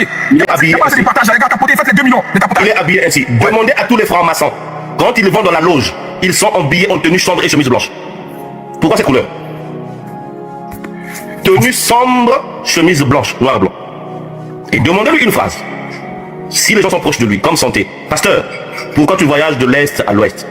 partager. Il est habillé. C'est pas assez de partage, les gars, capoter, faites les 2 millions. Il est habillé ainsi. Demandez à tous les francs-maçons. Quand ils vont dans la loge, ils sont habillés en tenue sombre et chemise blanche. Pourquoi cette couleur? Tenue sombre, chemise blanche, noir et blanc. Et demandez-lui une phrase. Si les gens sont proches de lui, comme santé, pasteur, pourquoi tu voyages de l'est à l'ouest?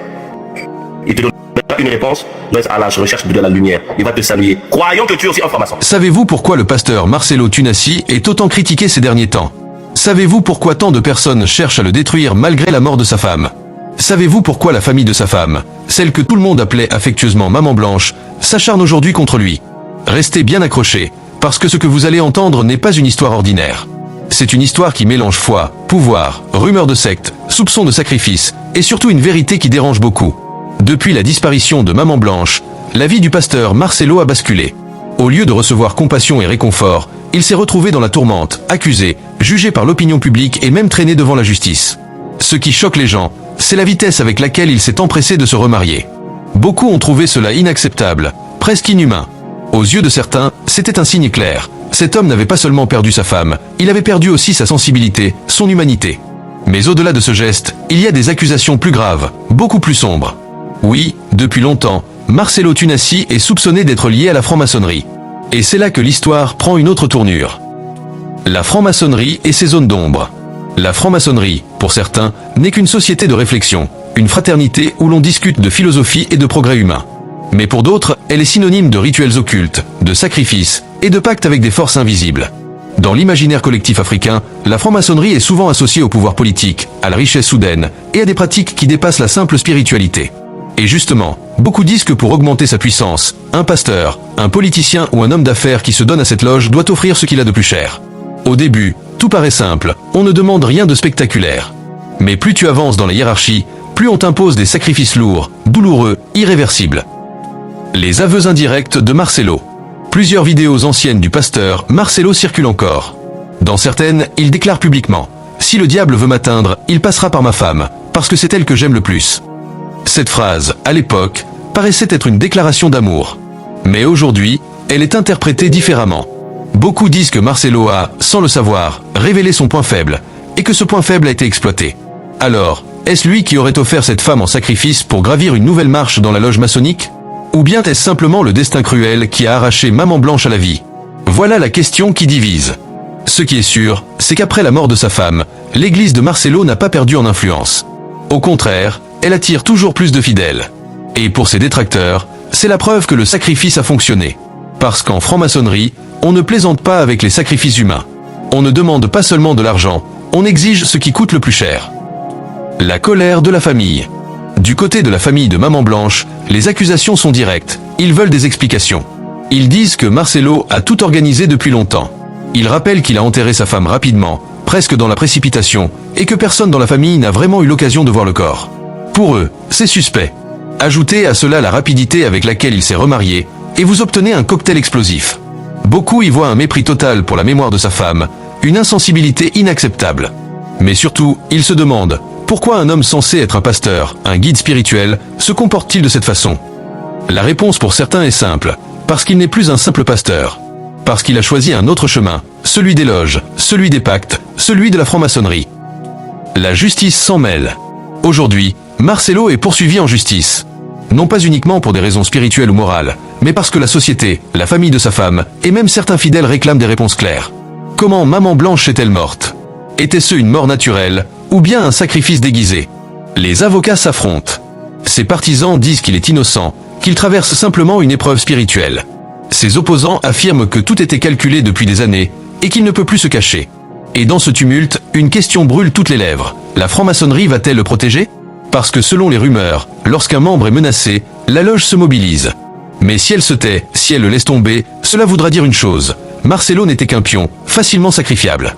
Il te donnera une réponse, l'ouest à la recherche de la lumière. Il va te saluer. Croyons que tu es aussi un franc-maçon. Savez-vous pourquoi le pasteur Marcelo Tunasi est autant critiqué ces derniers temps? Savez-vous pourquoi tant de personnes cherchent à le détruire malgré la mort de sa femme? Savez-vous pourquoi la famille de sa femme, celle que tout le monde appelait affectueusement Maman Blanche, s'acharne aujourd'hui contre lui? Restez bien accrochés, parce que ce que vous allez entendre n'est pas une histoire ordinaire. C'est une histoire qui mélange foi, pouvoir, rumeurs de secte, soupçons de sacrifice, et surtout une vérité qui dérange beaucoup. Depuis la disparition de Maman Blanche, la vie du pasteur Marcelo a basculé. Au lieu de recevoir compassion et réconfort, il s'est retrouvé dans la tourmente, accusé, jugé par l'opinion publique et même traîné devant la justice. Ce qui choque les gens, c'est la vitesse avec laquelle il s'est empressé de se remarier. Beaucoup ont trouvé cela inacceptable, presque inhumain. Aux yeux de certains, c'était un signe clair. Cet homme n'avait pas seulement perdu sa femme, il avait perdu aussi sa sensibilité, son humanité. Mais au-delà de ce geste, il y a des accusations plus graves, beaucoup plus sombres. Oui, depuis longtemps, Marcelo Tunasi est soupçonné d'être lié à la franc-maçonnerie. Et c'est là que l'histoire prend une autre tournure. La franc-maçonnerie et ses zones d'ombre. La franc-maçonnerie, pour certains, n'est qu'une société de réflexion, une fraternité où l'on discute de philosophie et de progrès humain. Mais pour d'autres, elle est synonyme de rituels occultes, de sacrifices et de pactes avec des forces invisibles. Dans l'imaginaire collectif africain, la franc-maçonnerie est souvent associée au pouvoir politique, à la richesse soudaine et à des pratiques qui dépassent la simple spiritualité. Et justement, beaucoup disent que pour augmenter sa puissance, un pasteur, un politicien ou un homme d'affaires qui se donne à cette loge doit offrir ce qu'il a de plus cher. Au début, tout paraît simple, on ne demande rien de spectaculaire. Mais plus tu avances dans la hiérarchie, plus on t'impose des sacrifices lourds, douloureux, irréversibles. Les aveux indirects de Marcelo. Plusieurs vidéos anciennes du pasteur Marcelo circulent encore. Dans certaines, il déclare publiquement « Si le diable veut m'atteindre, il passera par ma femme, parce que c'est elle que j'aime le plus ». Cette phrase, à l'époque, paraissait être une déclaration d'amour. Mais aujourd'hui, elle est interprétée différemment. Beaucoup disent que Marcelo a, sans le savoir, révélé son point faible, et que ce point faible a été exploité. Alors, est-ce lui qui aurait offert cette femme en sacrifice pour gravir une nouvelle marche dans la loge maçonnique? Ou bien est-ce simplement le destin cruel qui a arraché Maman Blanche à la vie? Voilà la question qui divise. Ce qui est sûr, c'est qu'après la mort de sa femme, l'église de Marcelo n'a pas perdu en influence. Au contraire, elle attire toujours plus de fidèles. Et pour ses détracteurs, c'est la preuve que le sacrifice a fonctionné. Parce qu'en franc-maçonnerie, on ne plaisante pas avec les sacrifices humains. On ne demande pas seulement de l'argent, on exige ce qui coûte le plus cher. La colère de la famille. Du côté de la famille de Maman Blanche, les accusations sont directes, ils veulent des explications. Ils disent que Marcelo a tout organisé depuis longtemps. Ils rappellent qu'il a enterré sa femme rapidement, presque dans la précipitation, et que personne dans la famille n'a vraiment eu l'occasion de voir le corps. Pour eux, c'est suspect. Ajoutez à cela la rapidité avec laquelle il s'est remarié, et vous obtenez un cocktail explosif. Beaucoup y voient un mépris total pour la mémoire de sa femme, une insensibilité inacceptable. Mais surtout, ils se demandent, pourquoi un homme censé être un pasteur, un guide spirituel, se comporte-t-il de cette façon? La réponse pour certains est simple, parce qu'il n'est plus un simple pasteur. Parce qu'il a choisi un autre chemin, celui des loges, celui des pactes, celui de la franc-maçonnerie. La justice s'en mêle. Aujourd'hui, Marcelo est poursuivi en justice. Non pas uniquement pour des raisons spirituelles ou morales, mais parce que la société, la famille de sa femme, et même certains fidèles réclament des réponses claires. Comment Maman Blanche est-elle morte? Était-ce une mort naturelle, ou bien un sacrifice déguisé? Les avocats s'affrontent. Ses partisans disent qu'il est innocent, qu'il traverse simplement une épreuve spirituelle. Ses opposants affirment que tout était calculé depuis des années, et qu'il ne peut plus se cacher. Et dans ce tumulte, une question brûle toutes les lèvres. La franc-maçonnerie va-t-elle le protéger? Parce que selon les rumeurs, lorsqu'un membre est menacé, la loge se mobilise. Mais si elle se tait, si elle le laisse tomber, cela voudra dire une chose. Marcelo n'était qu'un pion, facilement sacrifiable.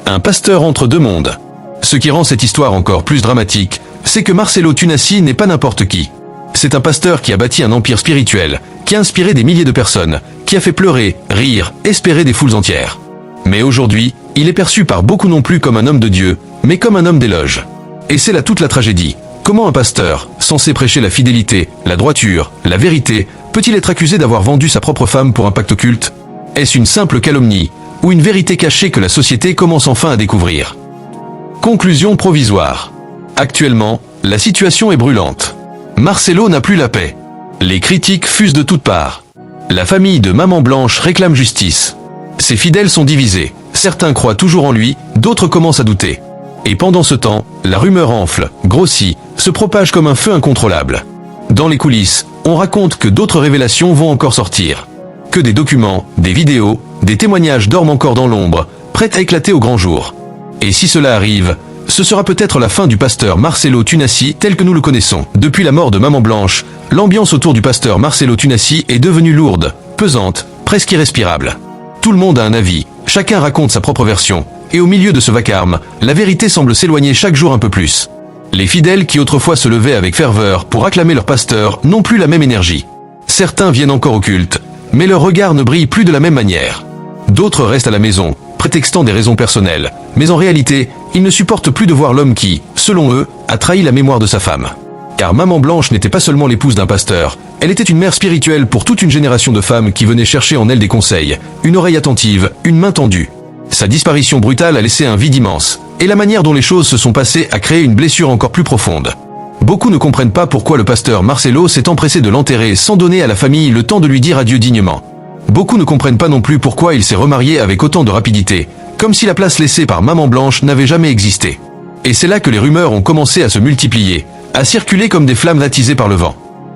Un pasteur entre deux mondes. Ce qui rend cette histoire encore plus dramatique, c'est que Marcelo Tunasi n'est pas n'importe qui. C'est un pasteur qui a bâti un empire spirituel, qui a inspiré des milliers de personnes, qui a fait pleurer, rire, espérer des foules entières. Mais aujourd'hui, il est perçu par beaucoup non plus comme un homme de Dieu, mais comme un homme des loges. Et c'est là toute la tragédie. Comment un pasteur, censé prêcher la fidélité, la droiture, la vérité, peut-il être accusé d'avoir vendu sa propre femme pour un pacte occulte? Est-ce une simple calomnie ou une vérité cachée que la société commence enfin à découvrir? Conclusion provisoire. Actuellement, la situation est brûlante. Marcelo n'a plus la paix. Les critiques fusent de toutes parts. La famille de Maman Blanche réclame justice. Ses fidèles sont divisés. Certains croient toujours en lui, d'autres commencent à douter. Et pendant ce temps, la rumeur enfle, grossit, se propage comme un feu incontrôlable. Dans les coulisses, on raconte que d'autres révélations vont encore sortir. Que des documents, des vidéos, des témoignages dorment encore dans l'ombre, prêts à éclater au grand jour. Et si cela arrive, ce sera peut-être la fin du pasteur Marcelo Tunasi tel que nous le connaissons. Depuis la mort de Maman Blanche, l'ambiance autour du pasteur Marcelo Tunasi est devenue lourde, pesante, presque irrespirable. Tout le monde a un avis, chacun raconte sa propre version, et au milieu de ce vacarme, la vérité semble s'éloigner chaque jour un peu plus. Les fidèles qui autrefois se levaient avec ferveur pour acclamer leur pasteur n'ont plus la même énergie. Certains viennent encore au culte, mais leur regard ne brille plus de la même manière. D'autres restent à la maison, prétextant des raisons personnelles, mais en réalité, ils ne supportent plus de voir l'homme qui, selon eux, a trahi la mémoire de sa femme. Car Maman Blanche n'était pas seulement l'épouse d'un pasteur, elle était une mère spirituelle pour toute une génération de femmes qui venaient chercher en elle des conseils, une oreille attentive, une main tendue. Sa disparition brutale a laissé un vide immense, et la manière dont les choses se sont passées a créé une blessure encore plus profonde. Beaucoup ne comprennent pas pourquoi le pasteur Marcelo s'est empressé de l'enterrer sans donner à la famille le temps de lui dire adieu dignement. Beaucoup ne comprennent pas non plus pourquoi il s'est remarié avec autant de rapidité, comme si la place laissée par Maman Blanche n'avait jamais existé. Et c'est là que les rumeurs ont commencé à se multiplier, à circuler comme des flammes attisées par le vent.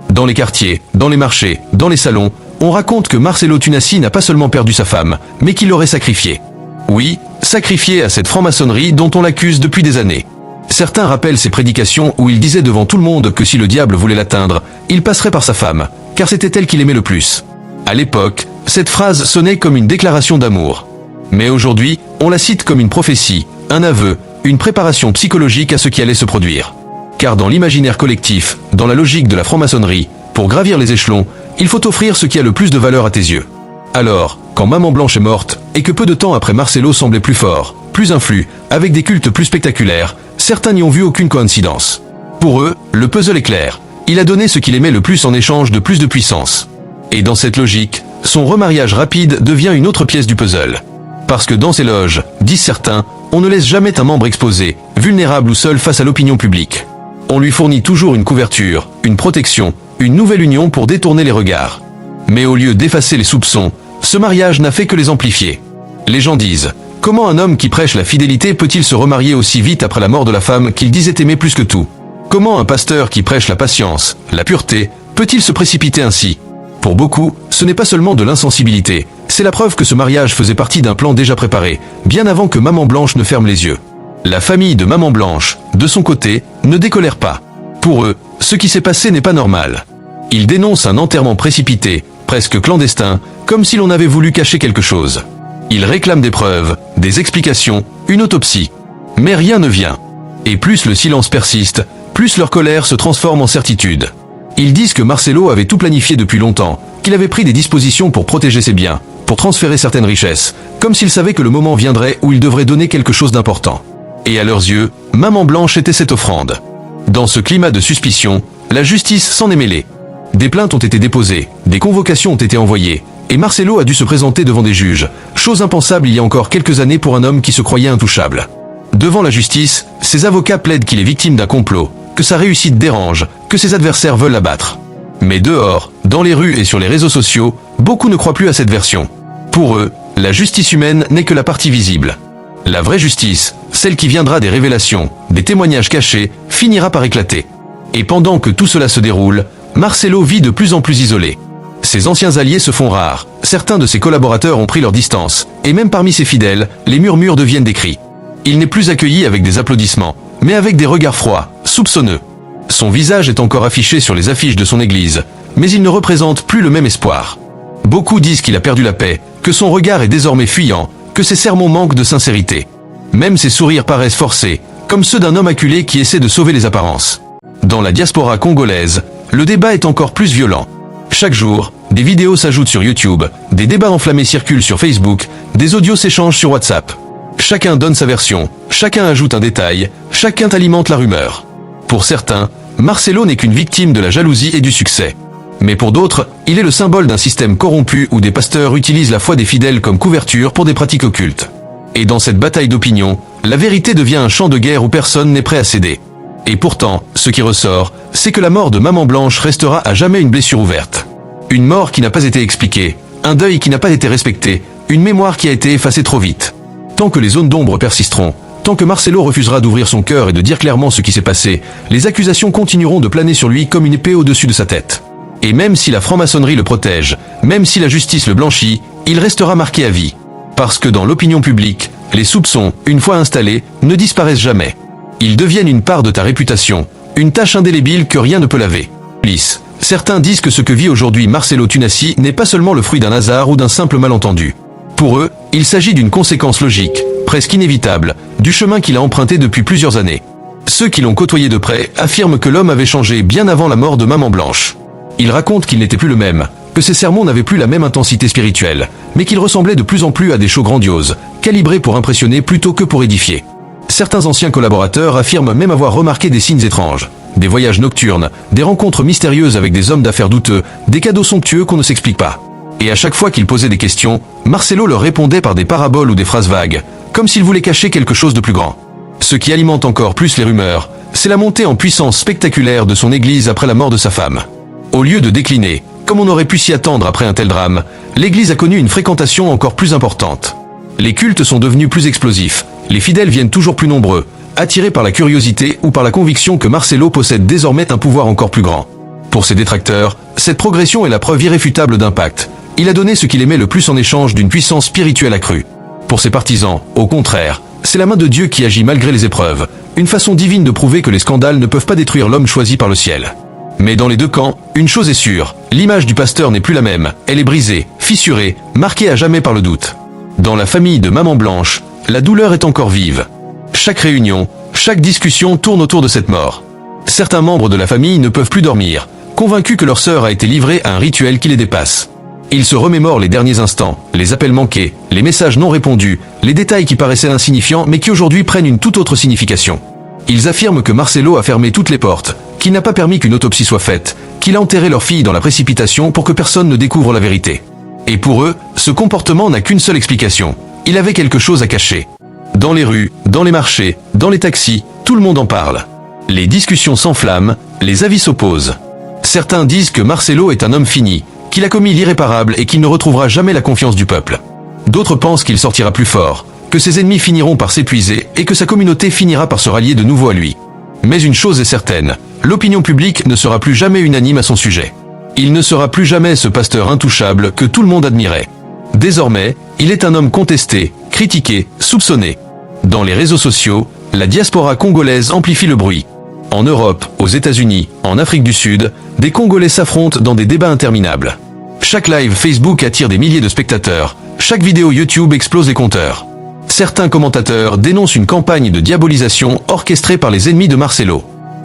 Dans les quartiers, dans les marchés, dans les salons, on raconte que Marcelo Tunasi n'a pas seulement perdu sa femme, mais qu'il l'aurait sacrifiée. Oui, sacrifiée à cette franc-maçonnerie dont on l'accuse depuis des années. Certains rappellent ses prédications où il disait devant tout le monde que si le diable voulait l'atteindre, il passerait par sa femme, car c'était elle qu'il aimait le plus. À l'époque, cette phrase sonnait comme une déclaration d'amour. Mais aujourd'hui, on la cite comme une prophétie, un aveu, une préparation psychologique à ce qui allait se produire. Car dans l'imaginaire collectif, dans la logique de la franc-maçonnerie, pour gravir les échelons, il faut offrir ce qui a le plus de valeur à tes yeux. Alors, quand Maman Blanche est morte, et que peu de temps après Marcelo semblait plus fort, plus influe, avec des cultes plus spectaculaires, certains n'y ont vu aucune coïncidence. Pour eux, le puzzle est clair. Il a donné ce qu'il aimait le plus en échange de plus de puissance. Et dans cette logique, son remariage rapide devient une autre pièce du puzzle. Parce que dans ces loges, disent certains, on ne laisse jamais un membre exposé, vulnérable ou seul face à l'opinion publique. On lui fournit toujours une couverture, une protection, une nouvelle union pour détourner les regards. Mais au lieu d'effacer les soupçons, ce mariage n'a fait que les amplifier. Les gens disent, comment un homme qui prêche la fidélité peut-il se remarier aussi vite après la mort de la femme qu'il disait aimer plus que tout? Comment un pasteur qui prêche la patience, la pureté, peut-il se précipiter ainsi? Pour beaucoup, ce n'est pas seulement de l'insensibilité, c'est la preuve que ce mariage faisait partie d'un plan déjà préparé, bien avant que Maman Blanche ne ferme les yeux. La famille de Maman Blanche, de son côté, ne décolère pas. Pour eux, ce qui s'est passé n'est pas normal. Ils dénoncent un enterrement précipité, presque clandestin, comme si l'on avait voulu cacher quelque chose. Ils réclament des preuves, des explications, une autopsie. Mais rien ne vient. Et plus le silence persiste, plus leur colère se transforme en certitude. Ils disent que Marcelo avait tout planifié depuis longtemps, qu'il avait pris des dispositions pour protéger ses biens, pour transférer certaines richesses, comme s'il savait que le moment viendrait où il devrait donner quelque chose d'important. Et à leurs yeux, Maman Blanche était cette offrande. Dans ce climat de suspicion, la justice s'en est mêlée. Des plaintes ont été déposées, des convocations ont été envoyées, et Marcelo a dû se présenter devant des juges, chose impensable il y a encore quelques années pour un homme qui se croyait intouchable. Devant la justice, ses avocats plaident qu'il est victime d'un complot, que sa réussite dérange, que ses adversaires veulent l'abattre. Mais dehors, dans les rues et sur les réseaux sociaux, beaucoup ne croient plus à cette version. Pour eux, la justice humaine n'est que la partie visible. La vraie justice, celle qui viendra des révélations, des témoignages cachés, finira par éclater. Et pendant que tout cela se déroule, Marcelo vit de plus en plus isolé. Ses anciens alliés se font rares, certains de ses collaborateurs ont pris leur distance, et même parmi ses fidèles, les murmures deviennent des cris. Il n'est plus accueilli avec des applaudissements, mais avec des regards froids, soupçonneux. Son visage est encore affiché sur les affiches de son église, mais il ne représente plus le même espoir. Beaucoup disent qu'il a perdu la paix, que son regard est désormais fuyant, que ses sermons manquent de sincérité. Même ses sourires paraissent forcés, comme ceux d'un homme acculé qui essaie de sauver les apparences. Dans la diaspora congolaise, le débat est encore plus violent. Chaque jour, des vidéos s'ajoutent sur YouTube, des débats enflammés circulent sur Facebook, des audios s'échangent sur WhatsApp. Chacun donne sa version, chacun ajoute un détail, chacun alimente la rumeur. Pour certains, Marcelo n'est qu'une victime de la jalousie et du succès. Mais pour d'autres, il est le symbole d'un système corrompu où des pasteurs utilisent la foi des fidèles comme couverture pour des pratiques occultes. Et dans cette bataille d'opinion, la vérité devient un champ de guerre où personne n'est prêt à céder. Et pourtant, ce qui ressort, c'est que la mort de Maman Blanche restera à jamais une blessure ouverte. Une mort qui n'a pas été expliquée, un deuil qui n'a pas été respecté, une mémoire qui a été effacée trop vite. Tant que les zones d'ombre persisteront, tant que Marcelo refusera d'ouvrir son cœur et de dire clairement ce qui s'est passé, les accusations continueront de planer sur lui comme une épée au-dessus de sa tête. Et même si la franc-maçonnerie le protège, même si la justice le blanchit, il restera marqué à vie. Parce que dans l'opinion publique, les soupçons, une fois installés, ne disparaissent jamais. Ils deviennent une part de ta réputation, une tache indélébile que rien ne peut laver. Lisse. Certains disent que ce que vit aujourd'hui Marcelo Tunasi n'est pas seulement le fruit d'un hasard ou d'un simple malentendu. Pour eux, il s'agit d'une conséquence logique, presque inévitable, du chemin qu'il a emprunté depuis plusieurs années. Ceux qui l'ont côtoyé de près affirment que l'homme avait changé bien avant la mort de Maman Blanche. Ils racontent qu'il n'était plus le même, que ses sermons n'avaient plus la même intensité spirituelle, mais qu'il ressemblait de plus en plus à des shows grandioses, calibrés pour impressionner plutôt que pour édifier. Certains anciens collaborateurs affirment même avoir remarqué des signes étranges, des voyages nocturnes, des rencontres mystérieuses avec des hommes d'affaires douteux, des cadeaux somptueux qu'on ne s'explique pas. Et à chaque fois qu'il posait des questions, Marcelo leur répondait par des paraboles ou des phrases vagues, comme s'il voulait cacher quelque chose de plus grand. Ce qui alimente encore plus les rumeurs, c'est la montée en puissance spectaculaire de son église après la mort de sa femme. Au lieu de décliner, comme on aurait pu s'y attendre après un tel drame, l'église a connu une fréquentation encore plus importante. Les cultes sont devenus plus explosifs, les fidèles viennent toujours plus nombreux, attirés par la curiosité ou par la conviction que Marcelo possède désormais un pouvoir encore plus grand. Pour ses détracteurs, cette progression est la preuve irréfutable d'impact. Il a donné ce qu'il aimait le plus en échange d'une puissance spirituelle accrue. Pour ses partisans, au contraire, c'est la main de Dieu qui agit malgré les épreuves, une façon divine de prouver que les scandales ne peuvent pas détruire l'homme choisi par le ciel. Mais dans les deux camps, une chose est sûre, l'image du pasteur n'est plus la même, elle est brisée, fissurée, marquée à jamais par le doute. Dans la famille de Maman Blanche, la douleur est encore vive. Chaque réunion, chaque discussion tourne autour de cette mort. Certains membres de la famille ne peuvent plus dormir, convaincus que leur sœur a été livrée à un rituel qui les dépasse. Ils se remémorent les derniers instants, les appels manqués, les messages non répondus, les détails qui paraissaient insignifiants mais qui aujourd'hui prennent une toute autre signification. Ils affirment que Marcelo a fermé toutes les portes, qu'il n'a pas permis qu'une autopsie soit faite, qu'il a enterré leur fille dans la précipitation pour que personne ne découvre la vérité. Et pour eux, ce comportement n'a qu'une seule explication. Il avait quelque chose à cacher. Dans les rues, dans les marchés, dans les taxis, tout le monde en parle. Les discussions s'enflamment, les avis s'opposent. Certains disent que Marcelo est un homme fini, qu'il a commis l'irréparable et qu'il ne retrouvera jamais la confiance du peuple. D'autres pensent qu'il sortira plus fort, que ses ennemis finiront par s'épuiser et que sa communauté finira par se rallier de nouveau à lui. Mais une chose est certaine, l'opinion publique ne sera plus jamais unanime à son sujet. Il ne sera plus jamais ce pasteur intouchable que tout le monde admirait. Désormais, il est un homme contesté, critiqué, soupçonné. Dans les réseaux sociaux, la diaspora congolaise amplifie le bruit. En Europe, aux États-Unis, en Afrique du Sud, des Congolais s'affrontent dans des débats interminables. Chaque live Facebook attire des milliers de spectateurs, chaque vidéo YouTube explose les compteurs. Certains commentateurs dénoncent une campagne de diabolisation orchestrée par les ennemis de Marcelo.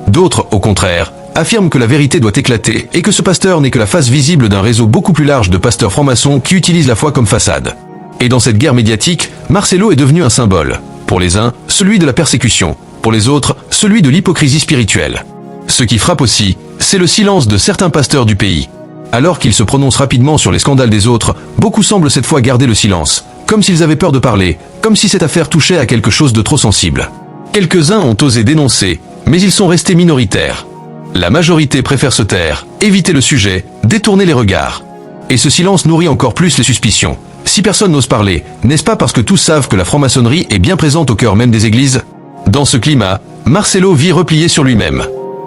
D'autres, au contraire, affirment que la vérité doit éclater et que ce pasteur n'est que la face visible d'un réseau beaucoup plus large de pasteurs francs-maçons qui utilisent la foi comme façade. Et dans cette guerre médiatique, Marcelo est devenu un symbole. Pour les uns, celui de la persécution. Pour les autres, celui de l'hypocrisie spirituelle. Ce qui frappe aussi, c'est le silence de certains pasteurs du pays. Alors qu'ils se prononcent rapidement sur les scandales des autres, beaucoup semblent cette fois garder le silence, comme s'ils avaient peur de parler, comme si cette affaire touchait à quelque chose de trop sensible. Quelques-uns ont osé dénoncer, mais ils sont restés minoritaires. La majorité préfère se taire, éviter le sujet, détourner les regards. Et ce silence nourrit encore plus les suspicions. Si personne n'ose parler, n'est-ce pas parce que tous savent que la franc-maçonnerie est bien présente au cœur même des églises ? Dans ce climat, Marcelo vit replié sur lui-même.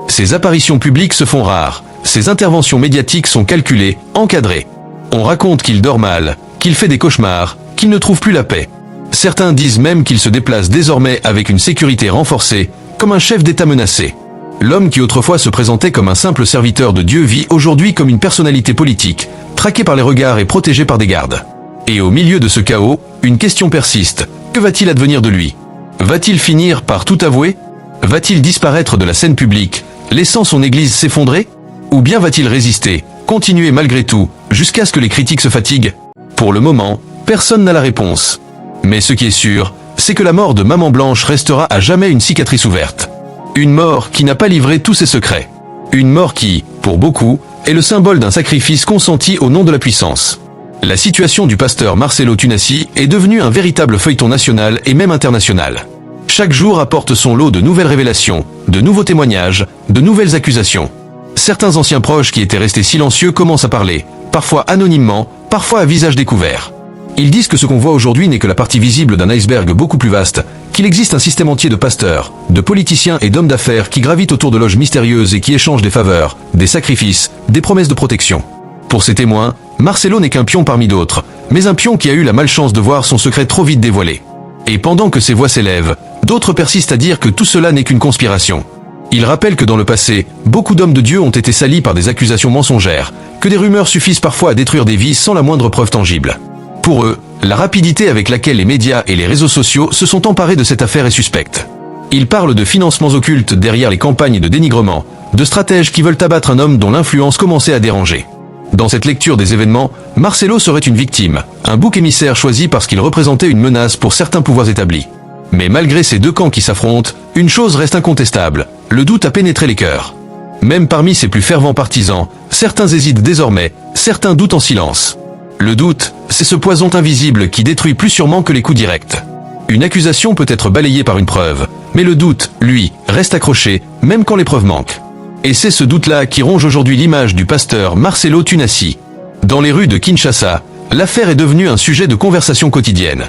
Ses apparitions publiques se font rares, ses interventions médiatiques sont calculées, encadrées. On raconte qu'il dort mal, qu'il fait des cauchemars, qu'il ne trouve plus la paix. Certains disent même qu'il se déplace désormais avec une sécurité renforcée, comme un chef d'État menacé. L'homme qui autrefois se présentait comme un simple serviteur de Dieu vit aujourd'hui comme une personnalité politique, traqué par les regards et protégé par des gardes. Et au milieu de ce chaos, une question persiste. Que va-t-il advenir de lui ? Va-t-il finir par tout avouer ? Va-t-il disparaître de la scène publique, laissant son église s'effondrer ? Ou bien va-t-il résister, continuer malgré tout, jusqu'à ce que les critiques se fatiguent ? Pour le moment, personne n'a la réponse. Mais ce qui est sûr, c'est que la mort de Maman Blanche restera à jamais une cicatrice ouverte. Une mort qui n'a pas livré tous ses secrets. Une mort qui, pour beaucoup, est le symbole d'un sacrifice consenti au nom de la puissance. La situation du pasteur Marcelo Tunasi est devenue un véritable feuilleton national et même international. Chaque jour apporte son lot de nouvelles révélations, de nouveaux témoignages, de nouvelles accusations. Certains anciens proches qui étaient restés silencieux commencent à parler, parfois anonymement, parfois à visage découvert. Ils disent que ce qu'on voit aujourd'hui n'est que la partie visible d'un iceberg beaucoup plus vaste, qu'il existe un système entier de pasteurs, de politiciens et d'hommes d'affaires qui gravitent autour de loges mystérieuses et qui échangent des faveurs, des sacrifices, des promesses de protection. Pour ces témoins, Marcelo n'est qu'un pion parmi d'autres, mais un pion qui a eu la malchance de voir son secret trop vite dévoilé. Et pendant que ces voix s'élèvent, d'autres persistent à dire que tout cela n'est qu'une conspiration. Ils rappellent que dans le passé, beaucoup d'hommes de Dieu ont été salis par des accusations mensongères, que des rumeurs suffisent parfois à détruire des vies sans la moindre preuve tangible. Pour eux, la rapidité avec laquelle les médias et les réseaux sociaux se sont emparés de cette affaire est suspecte. Ils parlent de financements occultes derrière les campagnes de dénigrement, de stratèges qui veulent abattre un homme dont l'influence commençait à déranger. Dans cette lecture des événements, Marcelo serait une victime, un bouc émissaire choisi parce qu'il représentait une menace pour certains pouvoirs établis. Mais malgré ces deux camps qui s'affrontent, une chose reste incontestable, le doute a pénétré les cœurs. Même parmi ses plus fervents partisans, certains hésitent désormais, certains doutent en silence. Le doute, c'est ce poison invisible qui détruit plus sûrement que les coups directs. Une accusation peut être balayée par une preuve, mais le doute, lui, reste accroché, même quand les preuves manquent. Et c'est ce doute-là qui ronge aujourd'hui l'image du pasteur Marcelo Tunasi. Dans les rues de Kinshasa, l'affaire est devenue un sujet de conversation quotidienne.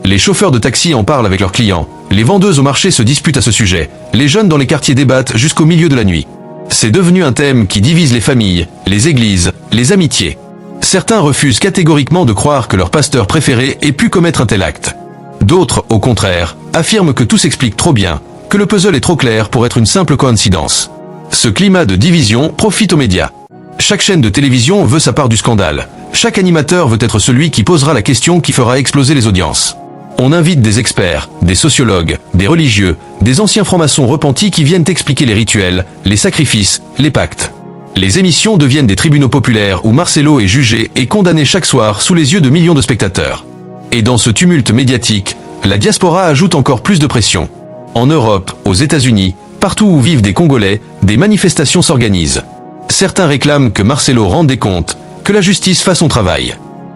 Les chauffeurs de taxi en parlent avec leurs clients, les vendeuses au marché se disputent à ce sujet, les jeunes dans les quartiers débattent jusqu'au milieu de la nuit. C'est devenu un thème qui divise les familles, les églises, les amitiés. Certains refusent catégoriquement de croire que leur pasteur préféré ait pu commettre un tel acte. D'autres, au contraire, affirment que tout s'explique trop bien, que le puzzle est trop clair pour être une simple coïncidence. Ce climat de division profite aux médias. Chaque chaîne de télévision veut sa part du scandale. Chaque animateur veut être celui qui posera la question qui fera exploser les audiences. On invite des experts, des sociologues, des religieux, des anciens francs-maçons repentis qui viennent expliquer les rituels, les sacrifices, les pactes. Les émissions deviennent des tribunaux populaires où Marcelo est jugé et condamné chaque soir sous les yeux de millions de spectateurs. Et dans ce tumulte médiatique, la diaspora ajoute encore plus de pression. En Europe, aux États-Unis, partout où vivent des Congolais, des manifestations s'organisent. Certains réclament que Marcelo rende des comptes, que la justice fasse son travail.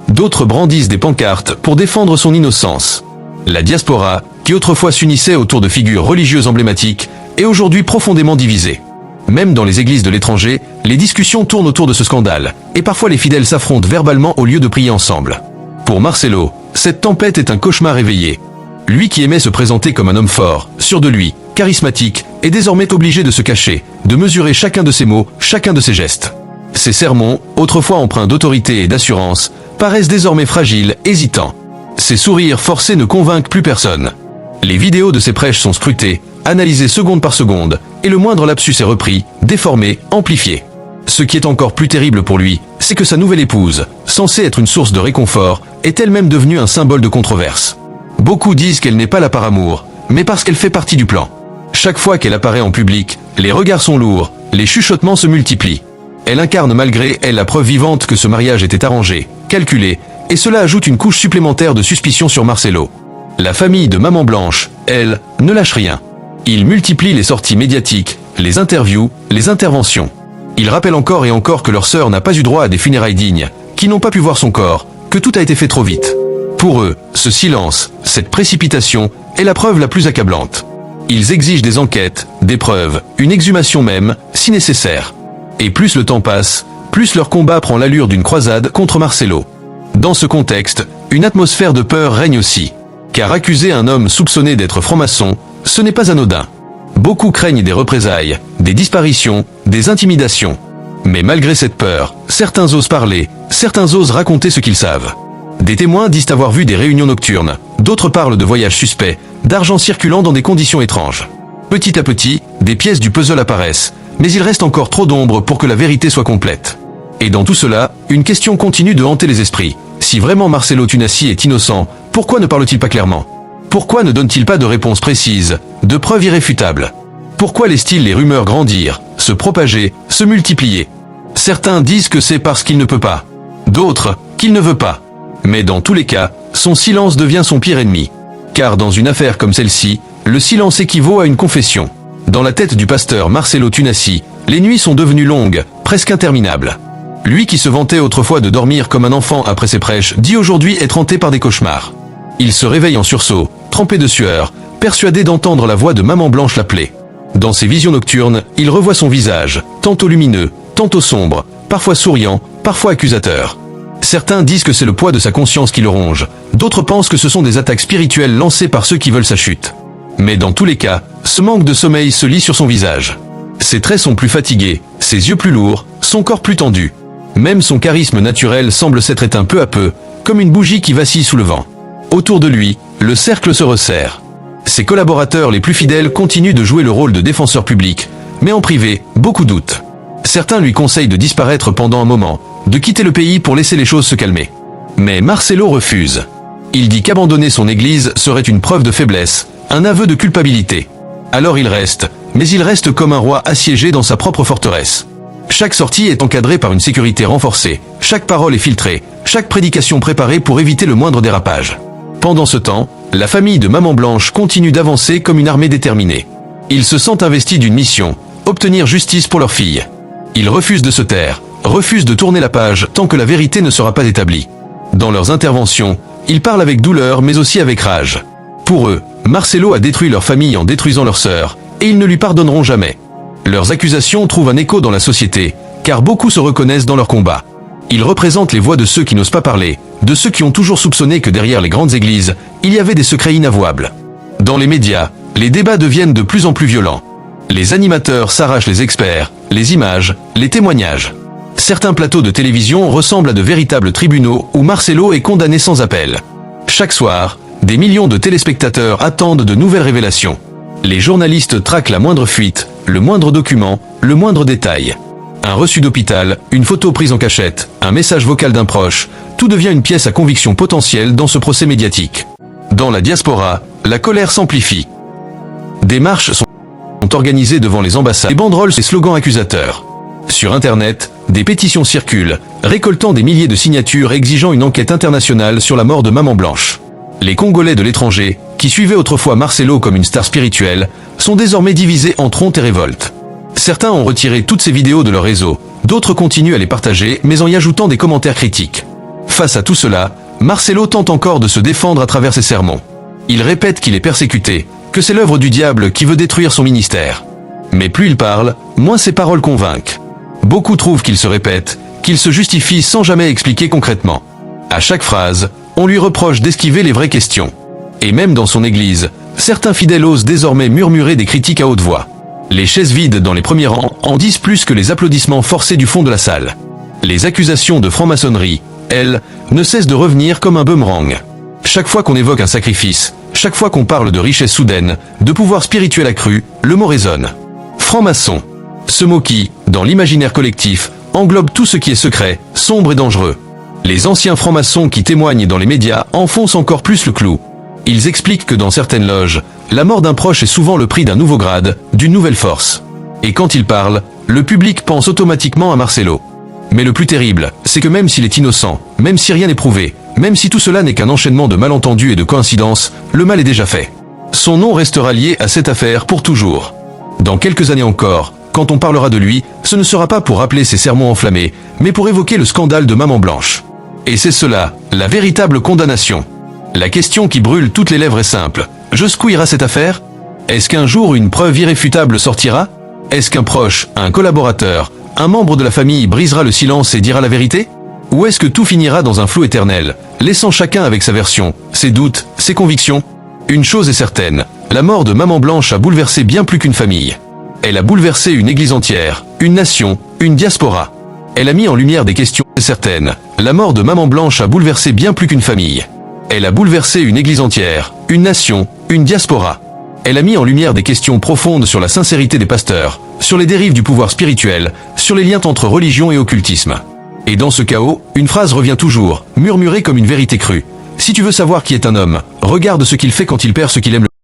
D'autres brandissent des pancartes pour défendre son innocence. La diaspora, qui autrefois s'unissait autour de figures religieuses emblématiques, est aujourd'hui profondément divisée. Même dans les églises de l'étranger, les discussions tournent autour de ce scandale, et parfois les fidèles s'affrontent verbalement au lieu de prier ensemble. Pour Marcelo, cette tempête est un cauchemar éveillé. Lui qui aimait se présenter comme un homme fort, sûr de lui, charismatique, est désormais obligé de se cacher, de mesurer chacun de ses mots, chacun de ses gestes. Ses sermons, autrefois empreints d'autorité et d'assurance, paraissent désormais fragiles, hésitants. Ses sourires forcés ne convainquent plus personne. Les vidéos de ses prêches sont scrutées, analysées seconde par seconde, et le moindre lapsus est repris, déformé, amplifié. Ce qui est encore plus terrible pour lui, c'est que sa nouvelle épouse, censée être une source de réconfort, est elle-même devenue un symbole de controverse. Beaucoup disent qu'elle n'est pas là par amour, mais parce qu'elle fait partie du plan. Chaque fois qu'elle apparaît en public, les regards sont lourds, les chuchotements se multiplient. Elle incarne malgré elle la preuve vivante que ce mariage était arrangé, calculé, et cela ajoute une couche supplémentaire de suspicion sur Marcelo. La famille de Maman Blanche, elle, ne lâche rien. Il multiplie les sorties médiatiques, les interviews, les interventions. Il rappelle encore et encore que leur sœur n'a pas eu droit à des funérailles dignes, qu'ils n'ont pas pu voir son corps, que tout a été fait trop vite. Pour eux, ce silence, cette précipitation, est la preuve la plus accablante. Ils exigent des enquêtes, des preuves, une exhumation même, si nécessaire. Et plus le temps passe, plus leur combat prend l'allure d'une croisade contre Marcelo. Dans ce contexte, une atmosphère de peur règne aussi. Car accuser un homme soupçonné d'être franc-maçon, ce n'est pas anodin. Beaucoup craignent des représailles, des disparitions, des intimidations. Mais malgré cette peur, certains osent parler, certains osent raconter ce qu'ils savent. Des témoins disent avoir vu des réunions nocturnes, d'autres parlent de voyages suspects, d'argent circulant dans des conditions étranges. Petit à petit, des pièces du puzzle apparaissent, mais il reste encore trop d'ombre pour que la vérité soit complète. Et dans tout cela, une question continue de hanter les esprits. Si vraiment Marcelo Tunasi est innocent, pourquoi ne parle-t-il pas clairement? Pourquoi ne donne-t-il pas de réponse précise, de preuves irréfutables? Pourquoi laisse-t-il les rumeurs grandir, se propager, se multiplier? Certains disent que c'est parce qu'il ne peut pas. D'autres, qu'il ne veut pas. Mais dans tous les cas, son silence devient son pire ennemi. Car dans une affaire comme celle-ci, le silence équivaut à une confession. Dans la tête du pasteur Marcelo Tunasi, Les nuits sont devenues longues, presque interminables. Lui qui se vantait autrefois de dormir comme un enfant après ses prêches, dit aujourd'hui être hanté par des cauchemars. Il se réveille en sursaut, trempé de sueur, persuadé d'entendre la voix de Maman Blanche l'appeler. Dans ses visions nocturnes, il revoit son visage, tantôt lumineux, tantôt sombre, parfois souriant, parfois accusateur. Certains disent que c'est le poids de sa conscience qui le ronge, d'autres pensent que ce sont des attaques spirituelles lancées par ceux qui veulent sa chute. Mais dans tous les cas, ce manque de sommeil se lit sur son visage. Ses traits sont plus fatigués, ses yeux plus lourds, son corps plus tendu. Même son charisme naturel semble s'être éteint peu à peu, comme une bougie qui vacille sous le vent. Autour de lui, le cercle se resserre. Ses collaborateurs les plus fidèles continuent de jouer le rôle de défenseur public, mais en privé, beaucoup doutent. Certains lui conseillent de disparaître pendant un moment, de quitter le pays pour laisser les choses se calmer. Mais Marcelo refuse. Il dit qu'abandonner son église serait une preuve de faiblesse, un aveu de culpabilité. Alors il reste, mais il reste comme un roi assiégé dans sa propre forteresse. Chaque sortie est encadrée par une sécurité renforcée, chaque parole est filtrée, chaque prédication préparée pour éviter le moindre dérapage. Pendant ce temps, la famille de Maman Blanche continue d'avancer comme une armée déterminée. Ils se sentent investis d'une mission, obtenir justice pour leur fille. Ils refusent de se taire, refusent de tourner la page tant que la vérité ne sera pas établie. Dans leurs interventions, ils parlent avec douleur mais aussi avec rage. Pour eux, Marcelo a détruit leur famille en détruisant leur sœur, et ils ne lui pardonneront jamais. Leurs accusations trouvent un écho dans la société, car beaucoup se reconnaissent dans leur combat. Ils représentent les voix de ceux qui n'osent pas parler, de ceux qui ont toujours soupçonné que derrière les grandes églises, il y avait des secrets inavouables. Dans les médias, les débats deviennent de plus en plus violents. Les animateurs s'arrachent les experts, les images, les témoignages. Certains plateaux de télévision ressemblent à de véritables tribunaux où Marcelo est condamné sans appel. Chaque soir, des millions de téléspectateurs attendent de nouvelles révélations. Les journalistes traquent la moindre fuite, le moindre document, le moindre détail. Un reçu d'hôpital, une photo prise en cachette, un message vocal d'un proche, tout devient une pièce à conviction potentielle dans ce procès médiatique. Dans la diaspora, la colère s'amplifie. Des marches sont organisées devant les ambassades, des banderoles et slogans accusateurs. Sur Internet, des pétitions circulent, récoltant des milliers de signatures exigeant une enquête internationale sur la mort de Maman Blanche. Les Congolais de l'étranger, qui suivaient autrefois Marcelo comme une star spirituelle, sont désormais divisés entre honte et révolte. Certains ont retiré toutes ces vidéos de leur réseau, d'autres continuent à les partager mais en y ajoutant des commentaires critiques. Face à tout cela, Marcelo tente encore de se défendre à travers ses sermons. Il répète qu'il est persécuté, que c'est l'œuvre du diable qui veut détruire son ministère. Mais plus il parle, moins ses paroles convainquent. Beaucoup trouvent qu'il se répète, qu'il se justifie sans jamais expliquer concrètement. À chaque phrase, on lui reproche d'esquiver les vraies questions. Et même dans son église, certains fidèles osent désormais murmurer des critiques à haute voix. Les chaises vides dans les premiers rangs en disent plus que les applaudissements forcés du fond de la salle. Les accusations de franc-maçonnerie, elles, ne cessent de revenir comme un boomerang. Chaque fois qu'on évoque un sacrifice, chaque fois qu'on parle de richesse soudaine, de pouvoir spirituel accru, le mot résonne. Franc-maçon. Ce mot qui, dans l'imaginaire collectif, englobe tout ce qui est secret, sombre et dangereux. Les anciens francs-maçons qui témoignent dans les médias enfoncent encore plus le clou. Ils expliquent que dans certaines loges, la mort d'un proche est souvent le prix d'un nouveau grade, d'une nouvelle force. Et quand ils parlent, le public pense automatiquement à Marcelo. Mais le plus terrible, c'est que même s'il est innocent, même si rien n'est prouvé, même si tout cela n'est qu'un enchaînement de malentendus et de coïncidences, le mal est déjà fait. Son nom restera lié à cette affaire pour toujours. Dans quelques années encore, quand on parlera de lui, ce ne sera pas pour rappeler ses sermons enflammés, mais pour évoquer le scandale de Maman Blanche. Et c'est cela, la véritable condamnation. La question qui brûle toutes les lèvres est simple. Jusqu'où ira cette affaire? Est-ce qu'un jour une preuve irréfutable sortira? Est-ce qu'un proche, un collaborateur, un membre de la famille brisera le silence et dira la vérité? Ou est-ce que tout finira dans un flou éternel, laissant chacun avec sa version, ses doutes, ses convictions? Une chose est certaine, la mort de Maman Blanche a bouleversé bien plus qu'une famille. Elle a bouleversé une église entière, une nation, une diaspora. Elle a mis en lumière des questions certaines. La mort de Maman Blanche a bouleversé bien plus qu'une famille. Elle a bouleversé une église entière, une nation, une diaspora. Elle a mis en lumière des questions profondes sur la sincérité des pasteurs, sur les dérives du pouvoir spirituel, sur les liens entre religion et occultisme. Et dans ce chaos, une phrase revient toujours, murmurée comme une vérité crue. Si tu veux savoir qui est un homme, regarde ce qu'il fait quand il perd ce qu'il aime le